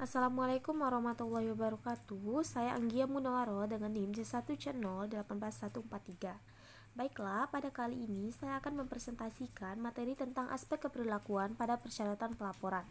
Assalamualaikum warahmatullahi wabarakatuh. Saya Anggia Munawaro dengan NIM C1C0184143. Baiklah, pada kali ini saya akan mempresentasikan materi tentang aspek keberlakuan pada persyaratan pelaporan.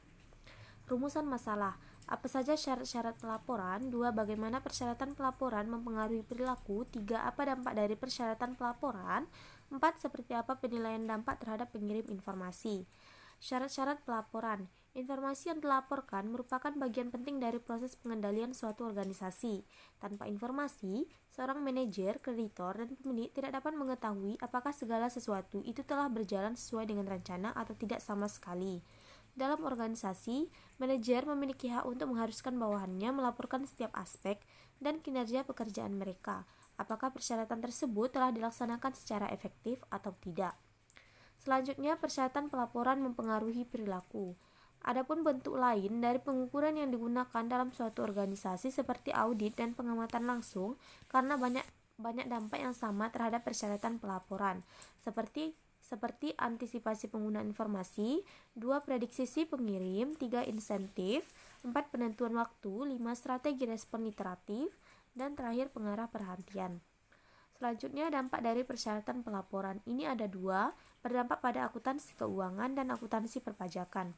Rumusan masalah. Apa saja syarat-syarat pelaporan? 2. Bagaimana persyaratan pelaporan mempengaruhi perilaku? 3. Apa dampak dari persyaratan pelaporan? 4. Seperti apa penilaian dampak terhadap pengirim informasi? Syarat-syarat pelaporan. Informasi yang dilaporkan merupakan bagian penting dari proses pengendalian suatu organisasi. Tanpa informasi, seorang manajer, kreditor, dan pemilik tidak dapat mengetahui apakah segala sesuatu itu telah berjalan sesuai dengan rencana atau tidak sama sekali. Dalam organisasi, manajer memiliki hak untuk mengharuskan bawahannya melaporkan setiap aspek dan kinerja pekerjaan mereka. Apakah persyaratan tersebut telah dilaksanakan secara efektif atau tidak? Selanjutnya, persyaratan pelaporan mempengaruhi perilaku. Adapun bentuk lain dari pengukuran yang digunakan dalam suatu organisasi seperti audit dan pengamatan langsung karena banyak dampak yang sama terhadap persyaratan pelaporan, seperti antisipasi penggunaan informasi, 2. Prediksi si pengirim, 3. Insentif, 4. Penentuan waktu, 5. Strategi respon iteratif, dan terakhir pengarah perhatian. Selanjutnya, dampak dari persyaratan pelaporan. Ini ada 2, berdampak pada akuntansi keuangan dan akuntansi perpajakan.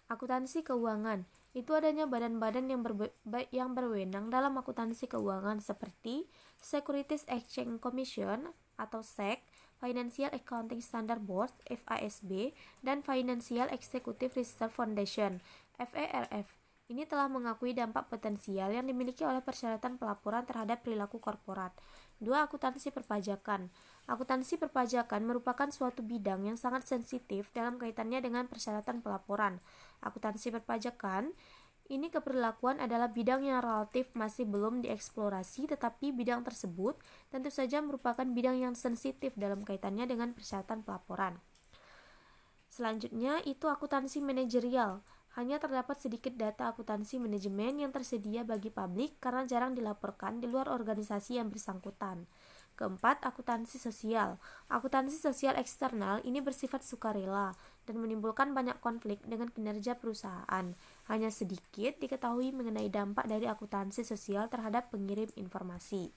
Akuntansi keuangan itu adanya badan-badan yang berwenang dalam akuntansi keuangan seperti Securities Exchange Commission atau SEC, Financial Accounting Standard Board (FASB), dan Financial Executive Research Foundation (FERF). Ini telah mengakui dampak potensial yang dimiliki oleh persyaratan pelaporan terhadap perilaku korporat. 2. Akuntansi perpajakan. Akuntansi perpajakan merupakan suatu bidang yang sangat sensitif dalam kaitannya dengan persyaratan pelaporan. Akuntansi perpajakan ini keberlakuan adalah bidang yang relatif masih belum dieksplorasi, tetapi bidang tersebut tentu saja merupakan bidang yang sensitif dalam kaitannya dengan persyaratan pelaporan. Selanjutnya itu akuntansi manajerial. Hanya terdapat sedikit data akuntansi manajemen yang tersedia bagi publik karena jarang dilaporkan di luar organisasi yang bersangkutan. Keempat, akuntansi sosial. Akuntansi sosial eksternal ini bersifat sukarela dan menimbulkan banyak konflik dengan kinerja perusahaan. Hanya sedikit diketahui mengenai dampak dari akuntansi sosial terhadap pengirim informasi.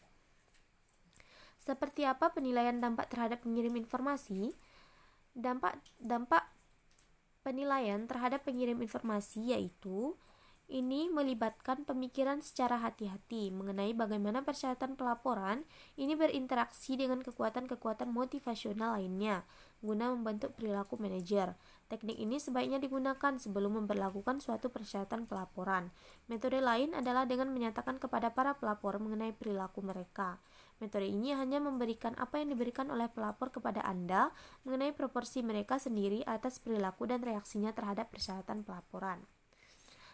Seperti apa penilaian dampak terhadap pengirim informasi? Dampak penilaian terhadap pengirim informasi yaitu ini melibatkan pemikiran secara hati-hati mengenai bagaimana persyaratan pelaporan ini berinteraksi dengan kekuatan-kekuatan motivasional lainnya guna membentuk perilaku manajer. Teknik ini sebaiknya digunakan sebelum memberlakukan suatu persyaratan pelaporan. Metode lain adalah dengan menyatakan kepada para pelapor mengenai perilaku mereka. Metode ini hanya memberikan apa yang diberikan oleh pelapor kepada Anda mengenai proporsi mereka sendiri atas perilaku dan reaksinya terhadap persyaratan pelaporan.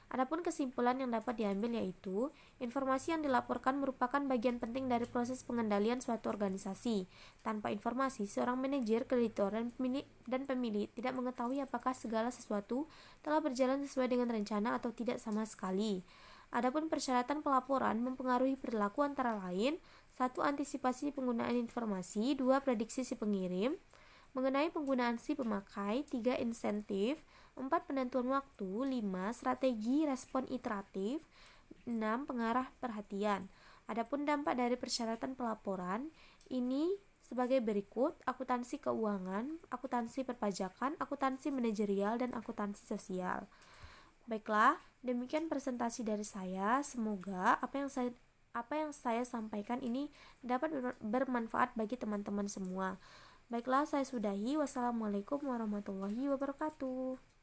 Adapun kesimpulan yang dapat diambil yaitu, informasi yang dilaporkan merupakan bagian penting dari proses pengendalian suatu organisasi. Tanpa informasi, seorang manajer, kreditor, dan pemilik tidak mengetahui apakah segala sesuatu telah berjalan sesuai dengan rencana atau tidak sama sekali. Adapun persyaratan pelaporan mempengaruhi perilaku antara lain, 1. Antisipasi penggunaan informasi, 2. Prediksi si pengirim, mengenai penggunaan si pemakai, 3. Insentif, 4. Penentuan waktu, 5. Strategi respon iteratif, 6. Pengarah perhatian. Adapun dampak dari persyaratan pelaporan ini sebagai berikut: akuntansi keuangan, akuntansi perpajakan, akuntansi manajerial, dan akuntansi sosial. Baiklah, demikian presentasi dari saya. Semoga apa yang saya sampaikan ini dapat bermanfaat bagi teman-teman semua. Baiklah, saya sudahi. Wassalamualaikum warahmatullahi wabarakatuh.